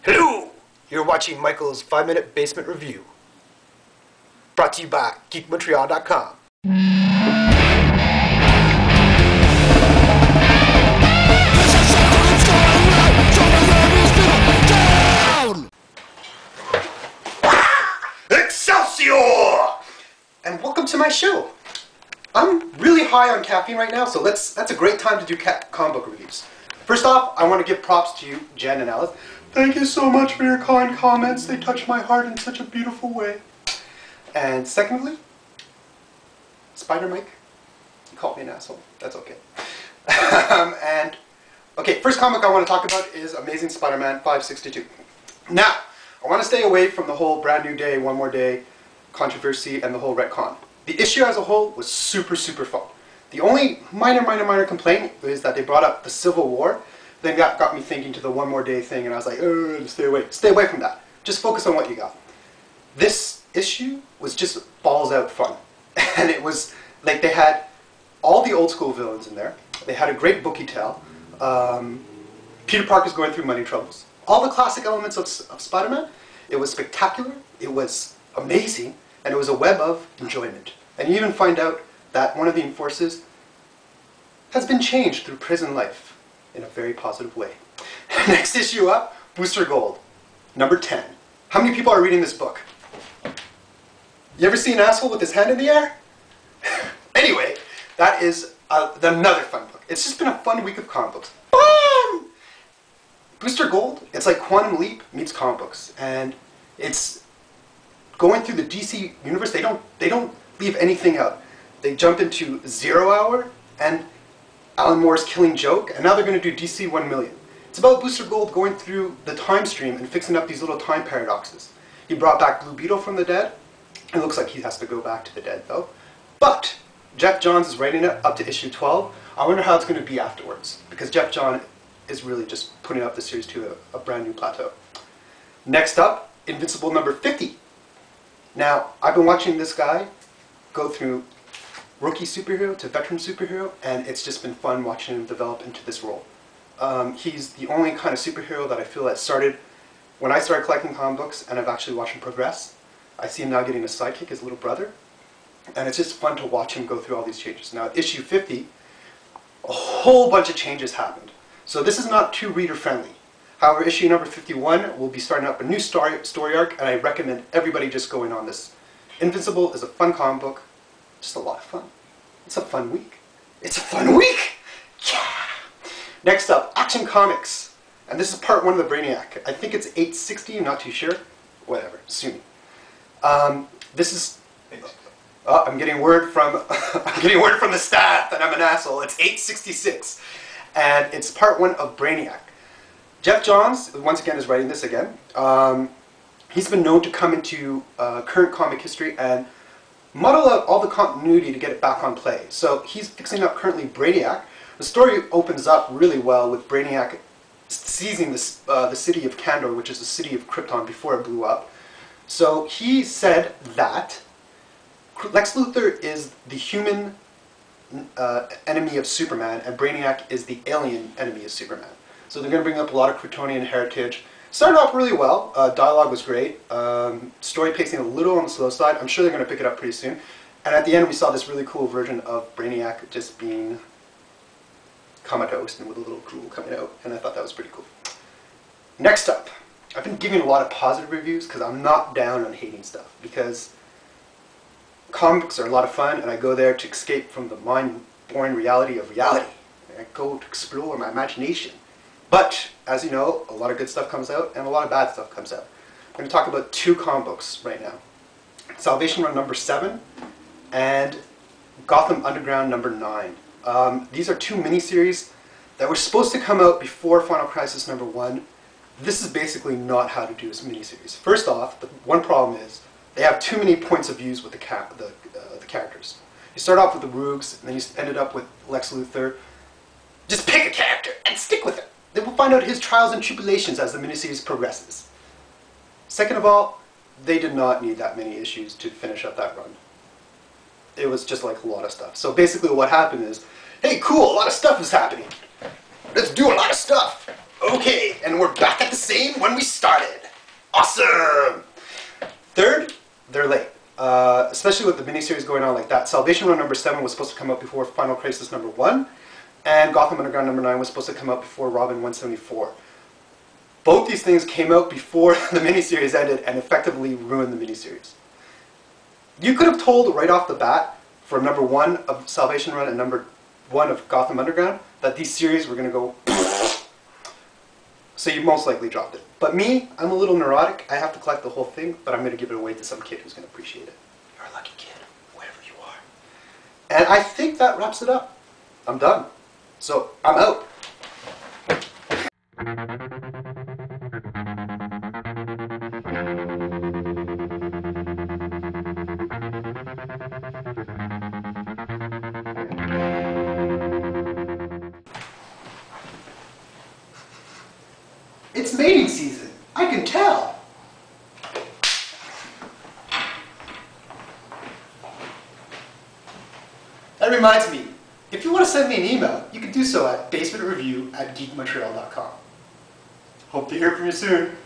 Hello! You're watching Michael's 5-Minute Basement Review. Brought to you by GeekMontreal.com. Excelsior! And welcome to my show. I'm really high on caffeine right now, so that's a great time to do comic book reviews. First off, I want to give props to you, Jen and Alice. Thank you so much for your kind comments. They touch my heart in such a beautiful way. And secondly, Spider Mike, you called me an asshole. That's okay. Okay, first comic I want to talk about is Amazing Spider-Man 562. Now, I want to stay away from the whole brand new day, one more day controversy and the whole retcon. The issue as a whole was super fun. The only minor complaint is that they brought up the Civil War. Then that got me thinking to the one more day thing, and I was like, stay away from that. Just focus on what you got. This issue was just balls out fun. And it was like they had all the old school villains in there. They had a great bookie tale. Peter Parker's going through money troubles. All the classic elements of Spider-Man. It was spectacular, it was amazing, and it was a web of enjoyment. And you even find out that one of the enforcers has been changed through prison life in a very positive way. Next issue up, Booster Gold, number 10. How many people are reading this book? You ever see an asshole with his hand in the air? Anyway, that is another fun book. It's just been a fun week of comic books. Fun! Booster Gold, it's like Quantum Leap meets comic books, and it's going through the DC universe. They don't leave anything out. They jump into 0 Hour and Alan Moore's Killing Joke, and now they're going to do DC 1 Million. It's about Booster Gold going through the time stream and fixing up these little time paradoxes. He brought back Blue Beetle from the dead. It looks like he has to go back to the dead though. But Jeff Johns is writing it up to issue 12. I wonder how it's going to be afterwards, because Jeff Johns is really just putting up the series to a brand new plateau. Next up, Invincible number 50. Now, I've been watching this guy go through rookie superhero to veteran superhero, and it's just been fun watching him develop into this role. He's the only kind of superhero that I feel that started when I started collecting comic books, and I've actually watched him progress. I see him now getting a sidekick, his little brother, and it's just fun to watch him go through all these changes. Now at issue 50, a whole bunch of changes happened. So this is not too reader friendly. However, issue number 51 will be starting up a new story arc, and I recommend everybody just going on this. Invincible is a fun comic book. Just a lot of fun. It's a fun week. It's a fun week! Yeah! Next up, Action Comics. And this is part 1 of the Brainiac. I think it's 860, I'm not too sure. Whatever, sue me. This is... I'm getting word from the staff that I'm an asshole. It's 866. And it's part 1 of Brainiac. Jeff Johns, once again, is writing this again. He's been known to come into current comic history and muddle out all the continuity to get it back on play. So he's fixing up currently Brainiac. The story opens up really well with Brainiac seizing the city of Kandor, which is the city of Krypton before it blew up. So he said that Lex Luthor is the human enemy of Superman, and Brainiac is the alien enemy of Superman. So they're going to bring up a lot of Kryptonian heritage. Started off really well. Dialogue was great. Story pacing a little on the slow side. I'm sure they're going to pick it up pretty soon. And at the end we saw this really cool version of Brainiac just being comatose and with a little drool coming out. And I thought that was pretty cool. Next up, I've been giving a lot of positive reviews because I'm not down on hating stuff. Because comics are a lot of fun, and I go there to escape from the mind-boring reality of reality. I go to explore my imagination. But, as you know, a lot of good stuff comes out, and a lot of bad stuff comes out. I'm going to talk about 2 comic books right now. Salvation Run number 7, and Gotham Underground number 9. These are 2 miniseries that were supposed to come out before Final Crisis number 1. This is basically not how to do this miniseries. First off, the one problem is, they have too many points of views with the characters. You start off with the Roogs, and then you ended up with Lex Luthor. Just pick a character and stick with it. Then we'll find out his trials and tribulations as the miniseries progresses. Second of all, they did not need that many issues to finish up that run. It was just like a lot of stuff. So basically what happened is, hey cool, a lot of stuff is happening. Let's do a lot of stuff. Okay, and we're back at the same when we started. Awesome! Third, they're late. Especially with the miniseries going on like that. Salvation Run number 7 was supposed to come out before Final Crisis number 1, and Gotham Underground number 9 was supposed to come out before Robin 174. Both these things came out before the miniseries ended and effectively ruined the miniseries. You could have told right off the bat, for number 1 of Salvation Run and number 1 of Gotham Underground, that these series were going to go so you most likely dropped it. But me, I'm a little neurotic. I have to collect the whole thing, but I'm going to give it away to some kid who's going to appreciate it. You're a lucky kid, wherever you are. And I think that wraps it up. I'm done. So, I'm out. It's mating season. I can tell. That reminds me, if you want to send me an email, you can do so at basementreview@geekmontreal.com. Hope to hear from you soon.